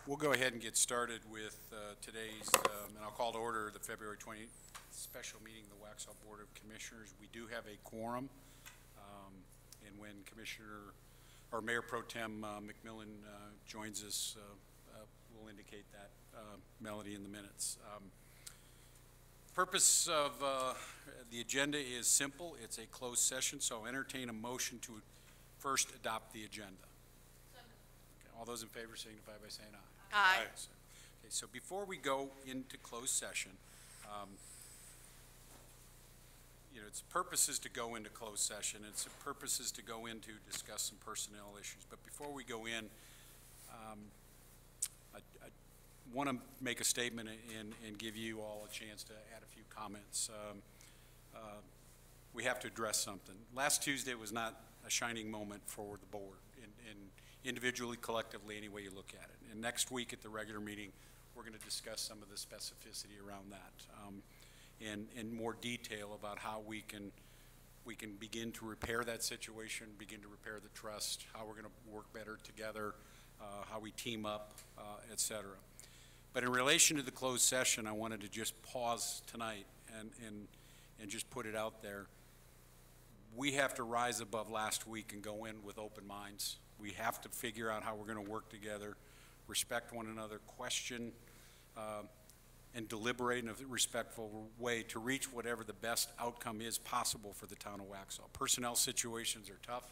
We'll go ahead and get started with today's, and I'll call to order the February 20th special meeting of the Waxhaw Board of Commissioners. We do have a quorum, and when Commissioner or Mayor Pro Tem McMillan joins us, we'll indicate that melody in the minutes. Purpose of the agenda is simple. It's a closed session, so I'll entertain a motion to first adopt the agenda. Okay, all those in favor signify by saying aye. Aye. Okay, so before we go into closed session, its purpose is to go into closed session. Its purpose is to go in to discuss some personnel issues. But before we go in, I want to make a statement and give you all a chance to add a few comments. We have to address something. Last Tuesday was not a shining moment for the board, and individually, collectively, any way you look at it. And next week at the regular meeting, we're going to discuss some of the specificity around that and more detail about how we can begin to repair that situation, begin to repair the trust, how we're going to work better together, how we team up, et cetera. But in relation to the closed session, I wanted to just pause tonight and just put it out there. We have to rise above last week and go in with open minds. We have to figure out how we're going to work together, respect one another, question, and deliberate in a respectful way to reach whatever the best outcome is possible for the town of Waxhaw. Personnel situations are tough.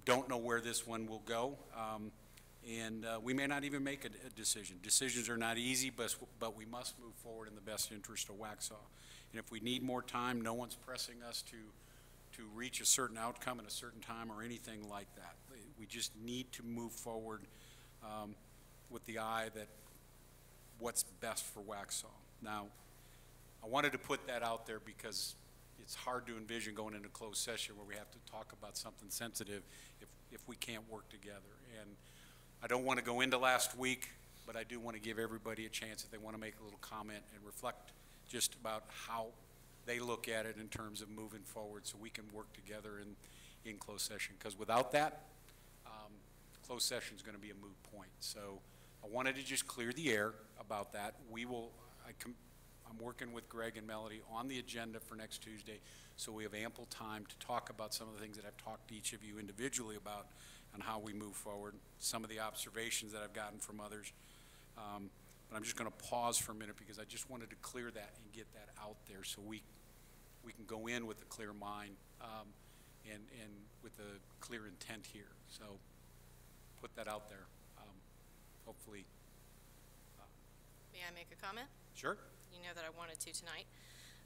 Don't know where this one will go. And we may not even make a decision. Decisions are not easy, but we must move forward in the best interest of Waxhaw. And if we need more time, no one's pressing us to reach a certain outcome at a certain time or anything like that. We just need to move forward with the eye that what's best for Waxhaw. Now, I wanted to put that out there because it's hard to envision going into closed session where we have to talk about something sensitive if we can't work together. And I don't want to go into last week, but I do want to give everybody a chance if they want to make a little comment and reflect just about how they look at it in terms of moving forward so we can work together in closed session. Because without that, closed session is going to be a moot point. So I wanted to just clear the air about that. I'm working with Greg and Melody on the agenda for next Tuesday, so we have ample time to talk about some of the things that I've talked to each of you individually about and how we move forward, some of the observations that I've gotten from others. But I'm just going to pause for a minute because I just wanted to clear that and get that out there so we can go in with a clear mind and with a clear intent here. So put that out there. Hopefully. May I make a comment? Sure. You know that I wanted to tonight.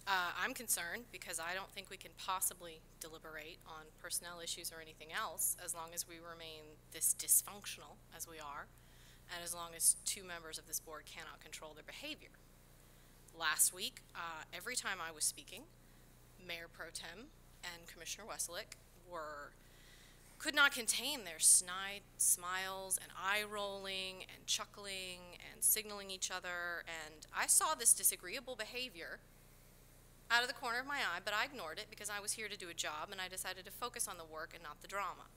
I'm concerned because I don't think we can possibly deliberate on personnel issues or anything else as long as we remain this dysfunctional as we are, and as long as two members of this board cannot control their behavior. Last week, every time I was speaking, Mayor Pro Tem and Commissioner Weselick could not contain their snide smiles and eye rolling and chuckling and signaling each other, and I saw this disagreeable behavior out of the corner of my eye, but I ignored it because I was here to do a job and I decided to focus on the work and not the drama.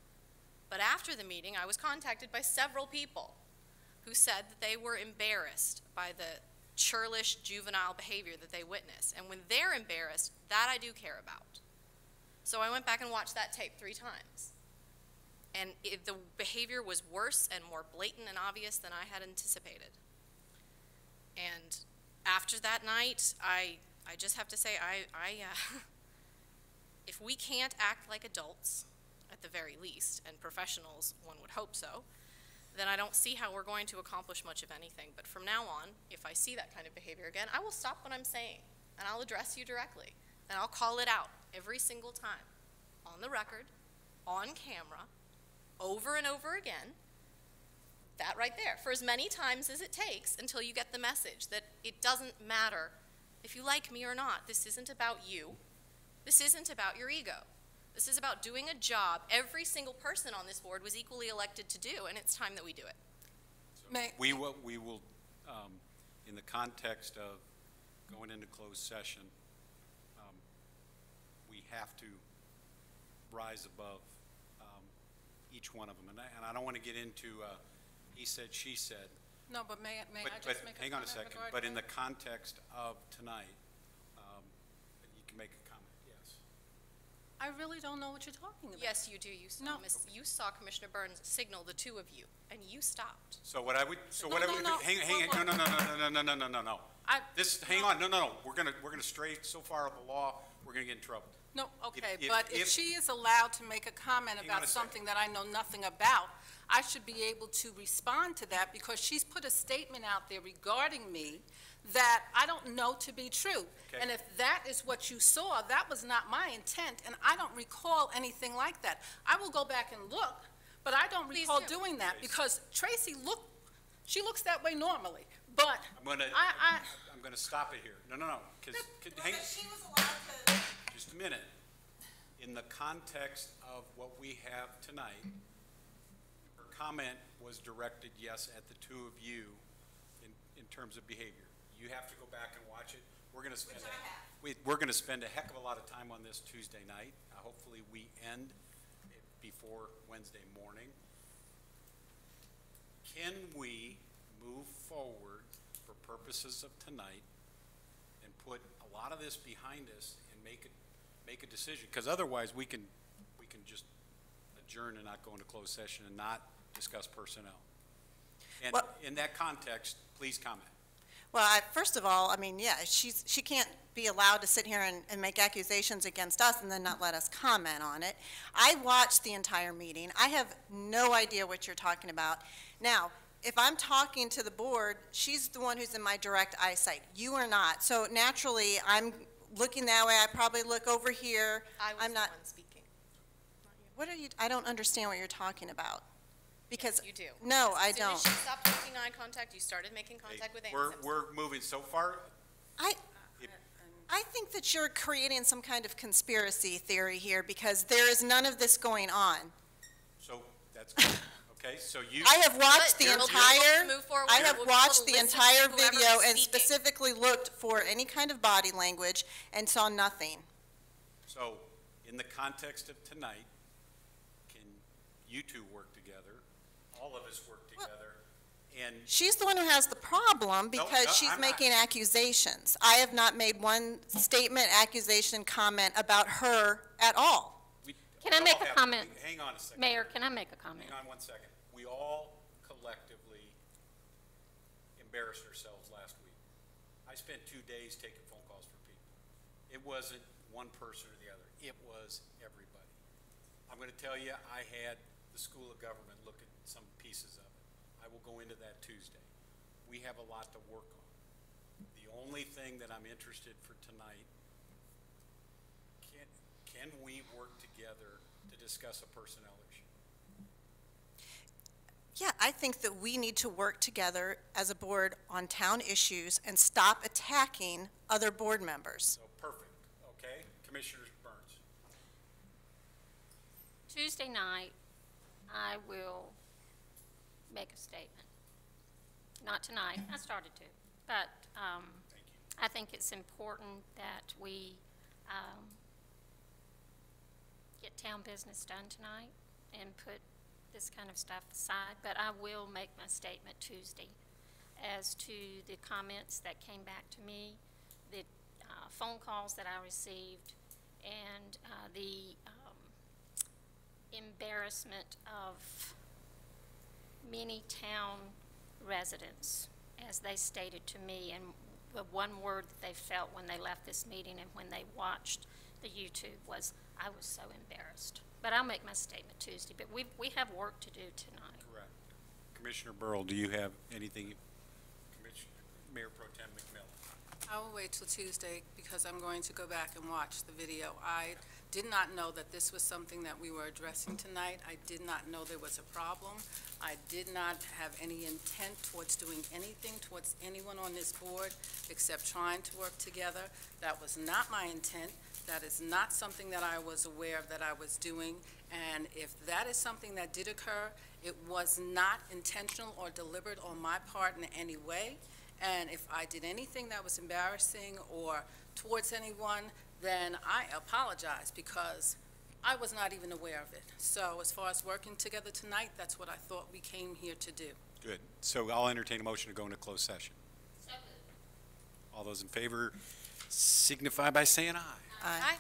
But after the meeting, I was contacted by several people who said that they were embarrassed by the churlish juvenile behavior that they witnessed. And when they're embarrassed, that I do care about. So I went back and watched that tape 3 times. And the behavior was worse and more blatant and obvious than I had anticipated. And after that night, I just have to say, if we can't act like adults, at the very least, and professionals, one would hope so, then I don't see how we're going to accomplish much of anything. But from now on, if I see that kind of behavior again, I will stop what I'm saying, and I'll address you directly, and I'll call it out every single time, on the record, on camera, over and over again, that right there, for as many times as it takes until you get the message that it doesn't matter if you like me or not. This isn't about you. This isn't about your ego. This is about doing a job every single person on this board was equally elected to do, and it's time that we do it. So we will in the context of going into closed session, we have to rise above each one of them. And I don't want to get into he said, she said. No, but may I But just make a comment? hang on a second, regarding but in the that? context of tonight, you can make a comment, yes. I really don't know what you're talking about. Yes, you do. You saw, No. you saw Commissioner Burns signal the two of you, and you stopped. So what I would, so No, what I no, would, no. hang, Well, no. I- This, hang on, no, we're gonna stray so far of the law, we're gonna get in trouble. No, okay, if- but if if- she is allowed to make a comment Hang on about a second. something that I know nothing about, I should be able to respond to that because she's put a statement out there regarding me that I don't know to be true. Okay. And if that is what you saw, that was not my intent, and I don't recall anything like that. I will go back and look, but I don't Please recall do. doing that Tracy. because Tracy she looks that way normally, but I'm gonna stop it here. No, because, hang, she was allowed to. just a minute. In the context of what we have tonight, her comment was directed, yes, at the two of you in terms of behavior. You have to go back and watch it. We're gonna spend, we're gonna spend a heck of a lot of time on this Tuesday night. Hopefully we end it before Wednesday morning. Can we move forward for purposes of tonight and put a lot of this behind us and make a decision? Because otherwise we can just adjourn and not go into closed session and not discuss personnel. And Well- in that context, please comment. Well, first of all, I mean, yeah, she can't be allowed to sit here and make accusations against us and then not let us comment on it. I watched the entire meeting. I have no idea what you're talking about. Now, if I'm talking to the board, she's the one who's in my direct eyesight. You are not. So naturally, I'm looking that way. I probably look over here. I was I'm the not. one speaking, not you. What are you? I don't understand what you're talking about. Because You do. no, I As soon don't. as she stopped making eye contact, you started making contact with Ann Simpson. We're moving so far. I think that you're creating some kind of conspiracy theory here because there is none of this going on. So that's good. Okay, so you. I have watched Good. the We'll be able to entire, move forward. I have We'll be able to watched the listen to entire whoever video is and speaking. specifically looked for any kind of body language and saw nothing. So, in the context of tonight, can you two work together, all of us work together, and She's the one who has the problem because no, she's I'm not. making accusations. I have not made one statement, accusation, comment about her at all. we. Can I we make all a have- comment? Hang on a second. Mayor, can I make a comment? Hang on one second. We all collectively embarrassed ourselves last week. I spent 2 days taking phone calls for people. It wasn't one person or the other. It was everybody. I'm going to tell you, I had the School of Government look at some pieces of it. I will go into that Tuesday. We have a lot to work on. The only thing that I'm interested for tonight, can we work together to discuss a personnel issue? Yeah, I think that we need to work together as a board on town issues and stop attacking other board members. So, perfect, okay? Commissioner Burns. Tuesday night, I will make a statement. Not tonight, I started to, but Thank you. I think it's important that we get town business done tonight and put this kind of stuff aside, but I will make my statement Tuesday as to the comments that came back to me, the phone calls that I received, and the embarrassment of many town residents as they stated to me, and the one word that they felt when they left this meeting and when they watched the YouTube was, I was so embarrassed. But I'll make my statement Tuesday, but we have work to do tonight. Correct. Commissioner Burrow, do you have anything? Mayor Pro Tem McMillan. I will wait till Tuesday because I'm going to go back and watch the video. I did not know that this was something that we were addressing tonight. I did not know there was a problem. I did not have any intent towards doing anything towards anyone on this board except trying to work together. That was not my intent. That is not something that I was aware of that I was doing. And if that is something that did occur, it was not intentional or deliberate on my part in any way. And if I did anything that was embarrassing or towards anyone, then I apologize because I was not even aware of it. So as far as working together tonight, that's what I thought we came here to do. Good. So I'll entertain a motion to go into closed session. All those in favor signify by saying aye. Aye. Aye.